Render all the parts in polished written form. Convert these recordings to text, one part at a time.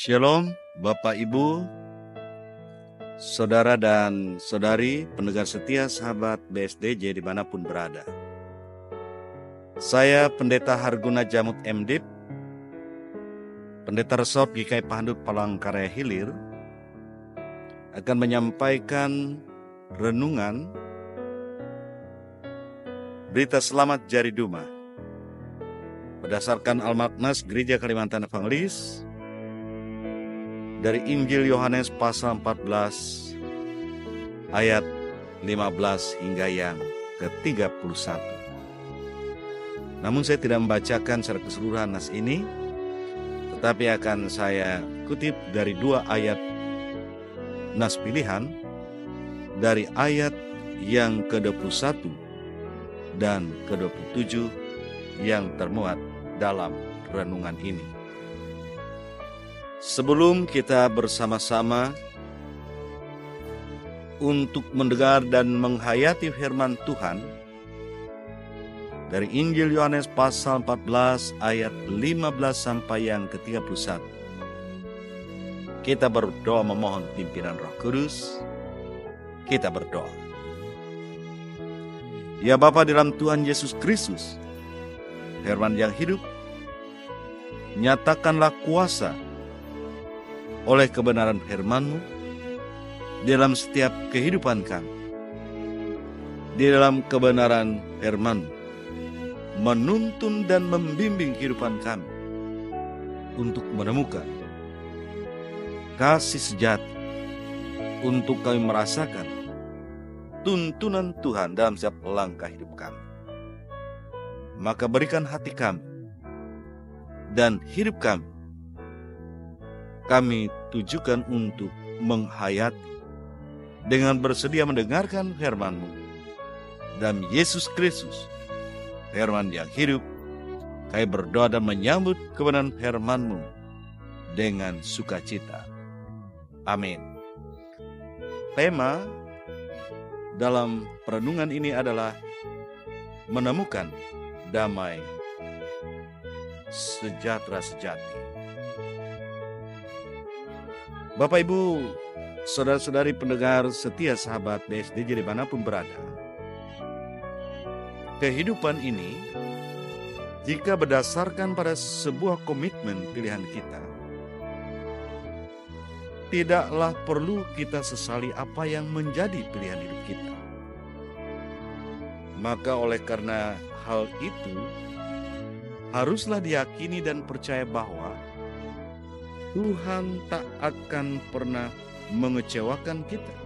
Shalom, Bapak Ibu, Saudara dan Saudari, pendengar setia sahabat BSDJ dimanapun berada. Saya Pendeta Harguna Jamut MDip, Pendeta Resort GKI Pahandut Palangkaraya Hilir, akan menyampaikan renungan berita selamat Jari Duma berdasarkan Almaknas Gereja Kalimantan Evangelis dari Injil Yohanes pasal 14 ayat 15 hingga yang ke-31. Namun saya tidak membacakan secara keseluruhan nas ini, tetapi akan saya kutip dari dua ayat nas pilihan, dari ayat yang ke-21 dan ke-27 yang termuat dalam renungan ini. Sebelum kita bersama-sama untuk mendengar dan menghayati firman Tuhan dari Injil Yohanes pasal 14 ayat 15 sampai yang ke-31, kita berdoa memohon pimpinan Roh Kudus. Kita berdoa. Ya Bapa dalam Tuhan Yesus Kristus, firman yang hidup, nyatakanlah kuasa oleh kebenaran firman-Mu dalam setiap kehidupan kami. Di dalam kebenaran firman-Mu menuntun dan membimbing kehidupan kami untuk menemukan kasih sejati, untuk kami merasakan tuntunan Tuhan dalam setiap langkah hidup kami. Maka berikan hati kami dan hidup kami tujukan untuk menghayati dengan bersedia mendengarkan firman-Mu. Dan Yesus Kristus, firman yang hidup, kami berdoa dan menyambut kebenaran firman-Mu dengan sukacita. Amin. Tema dalam perenungan ini adalah menemukan damai sejahtera sejati. Bapak Ibu, saudara-saudari pendengar setia sahabat BSDJ dimanapun berada, kehidupan ini jika berdasarkan pada sebuah komitmen pilihan kita, tidaklah perlu kita sesali apa yang menjadi pilihan hidup kita. Maka oleh karena hal itu, haruslah diyakini dan percaya bahwa Tuhan tak akan pernah mengecewakan kita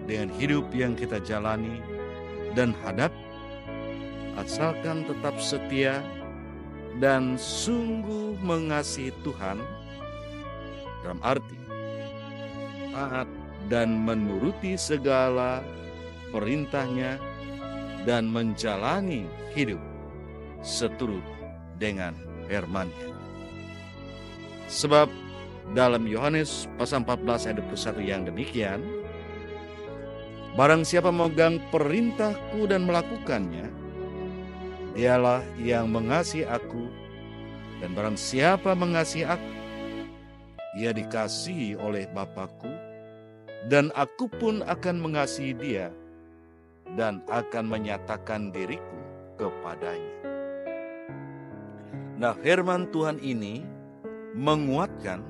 dengan hidup yang kita jalani dan hadapi, asalkan tetap setia dan sungguh mengasihi Tuhan, dalam arti taat dan menuruti segala perintahnya dan menjalani hidup seturut dengan firman-Nya. Sebab dalam Yohanes pasal 14 ayat 21 yang demikian, barang siapa memegang perintahku dan melakukannya, dialah yang mengasihi aku, dan barang siapa mengasihi aku, ia dikasihi oleh Bapa-Ku, dan aku pun akan mengasihi dia, dan akan menyatakan diriku kepadanya. Nah, firman Tuhan ini menguatkan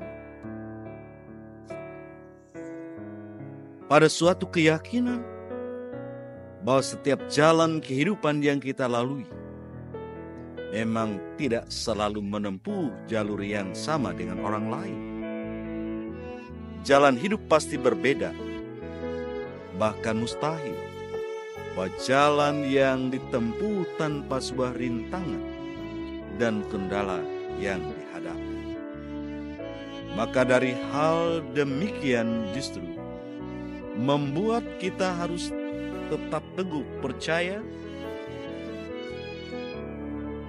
pada suatu keyakinan bahwa setiap jalan kehidupan yang kita lalui memang tidak selalu menempuh jalur yang sama dengan orang lain. Jalan hidup pasti berbeda, bahkan mustahil bahwa jalan yang ditempuh tanpa sebuah rintangan dan kendala yang dihadapi. Maka dari hal demikian justru membuat kita harus tetap teguh percaya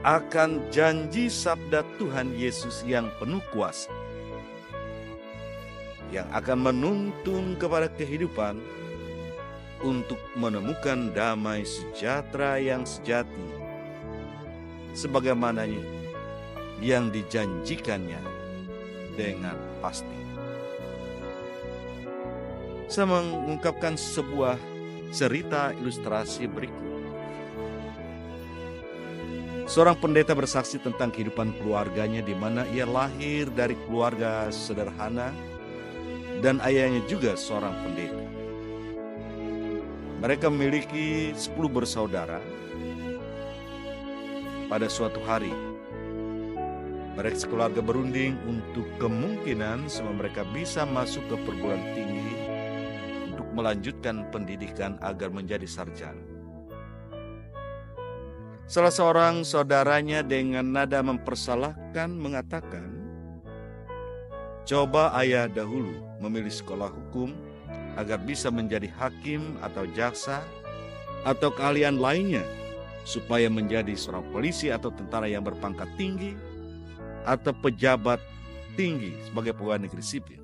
akan janji sabda Tuhan Yesus yang penuh kuasa, yang akan menuntun kepada kehidupan untuk menemukan damai sejahtera yang sejati, sebagaimana yang dijanjikannya dengan pasti. Saya mengungkapkan sebuah cerita ilustrasi berikut. Seorang pendeta bersaksi tentang kehidupan keluarganya di mana ia lahir dari keluarga sederhana dan ayahnya juga seorang pendeta. Mereka memiliki 10 bersaudara. Pada suatu hari, mereka sekeluarga berunding untuk kemungkinan semua mereka bisa masuk ke perguruan tinggi untuk melanjutkan pendidikan agar menjadi sarjana. Salah seorang saudaranya dengan nada mempersalahkan mengatakan, "Coba ayah dahulu memilih sekolah hukum agar bisa menjadi hakim atau jaksa atau keahlian lainnya supaya menjadi seorang polisi atau tentara yang berpangkat tinggi atau pejabat tinggi sebagai pegawai negeri sipil.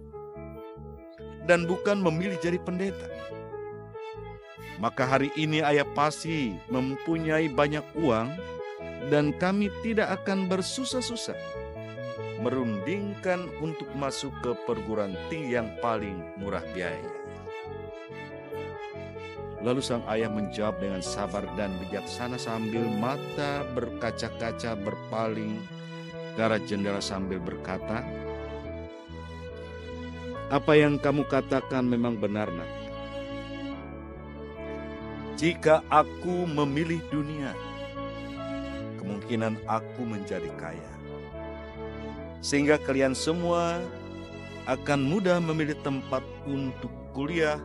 Dan bukan memilih jadi pendeta. Maka hari ini ayah pasti mempunyai banyak uang dan kami tidak akan bersusah-susah merundingkan untuk masuk ke perguruan tinggi yang paling murah biaya." Lalu sang ayah menjawab dengan sabar dan bijaksana sambil mata berkaca-kaca berpaling ke arah jendela sambil berkata, "Apa yang kamu katakan memang benar, nak. Jika aku memilih dunia, kemungkinan aku menjadi kaya. Sehingga kalian semua akan mudah memilih tempat untuk kuliah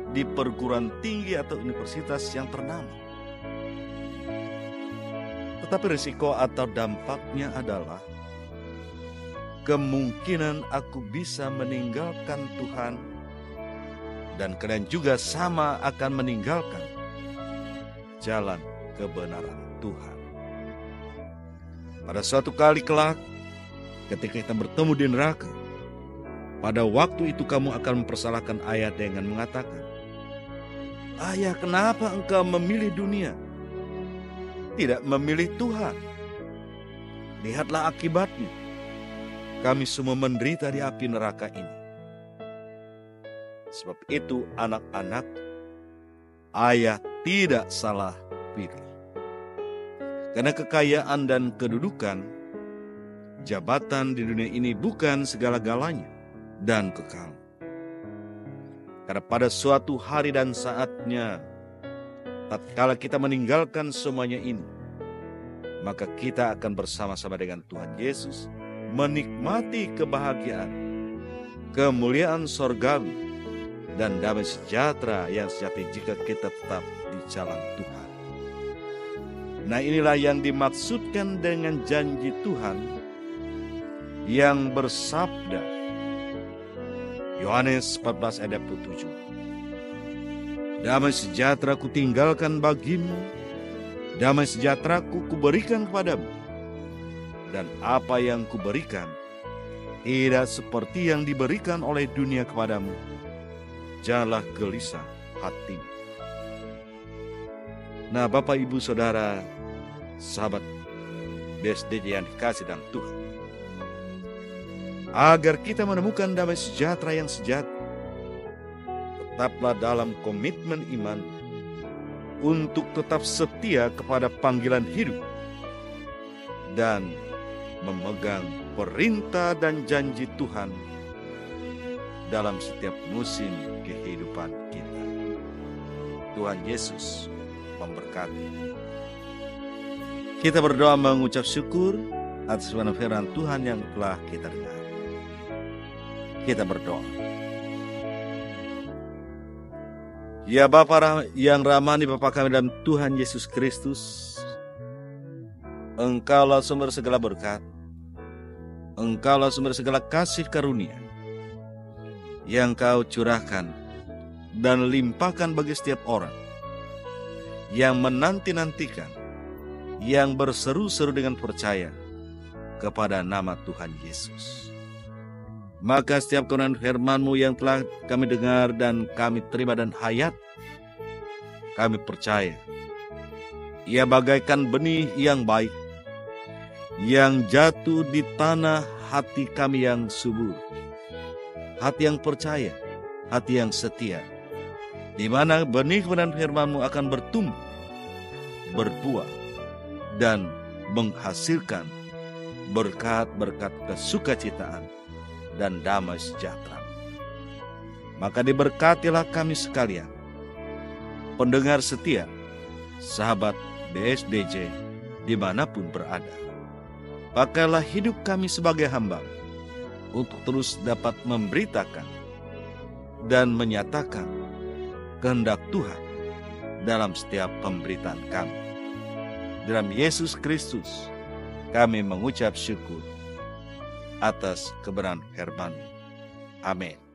di perguruan tinggi atau universitas yang ternama. Tetapi risiko atau dampaknya adalah kemungkinan aku bisa meninggalkan Tuhan dan kalian juga sama akan meninggalkan jalan kebenaran Tuhan. Pada suatu kali kelak, ketika kita bertemu di neraka, pada waktu itu kamu akan mempersalahkan ayah dengan mengatakan, 'Ayah, kenapa engkau memilih dunia, tidak memilih Tuhan? Lihatlah akibatnya. Kami semua menderita di api neraka ini.' Sebab itu anak-anak, ayah tidak salah pilih. Karena kekayaan dan kedudukan, jabatan di dunia ini bukan segala-galanya dan kekal. Karena pada suatu hari dan saatnya, tatkala kita meninggalkan semuanya ini, maka kita akan bersama-sama dengan Tuhan Yesus menikmati kebahagiaan, kemuliaan sorgawi, dan damai sejahtera yang sejati jika kita tetap di jalan Tuhan. Nah, inilah yang dimaksudkan dengan janji Tuhan yang bersabda, Yohanes 14 ayat 27. "Damai sejahtera ku tinggalkan bagimu, damai sejahtera ku berikan kepadamu. Dan apa yang kuberikan tidak seperti yang diberikan oleh dunia kepadamu. Janganlah gelisah hatimu." Nah, Bapak, Ibu, Saudara, sahabat BSDJ yang dikasih dalam Tuhan, agar kita menemukan damai sejahtera yang sejati, tetaplah dalam komitmen iman untuk tetap setia kepada panggilan hidup dan memegang perintah dan janji Tuhan dalam setiap musim kehidupan kita. Tuhan Yesus memberkati. Kita berdoa mengucap syukur atas firman Tuhan yang telah kita dengar. Kita berdoa. Ya Bapa yang ramah Bapa kami dalam Tuhan Yesus Kristus, Engkaulah sumber segala berkat, Engkaulah sumber segala kasih karunia yang Kau curahkan dan limpahkan bagi setiap orang yang menanti-nantikan, yang berseru-seru dengan percaya kepada nama Tuhan Yesus. Maka setiap kebenaran firman-Mu yang telah kami dengar dan kami terima dan hayat, kami percaya ia bagaikan benih yang baik yang jatuh di tanah hati kami yang subur, hati yang percaya, hati yang setia, di mana benih kebenaran firman-Mu akan bertumbuh, berbuah, dan menghasilkan berkat-berkat kesukacitaan dan damai sejahtera. Maka diberkatilah kami sekalian, pendengar setia, sahabat BSDJ dimanapun berada. Pakailah hidup kami sebagai hamba untuk terus dapat memberitakan dan menyatakan kehendak Tuhan dalam setiap pemberitaan kami. Dalam Yesus Kristus kami mengucap syukur atas kebenaran firman-Mu. Amin.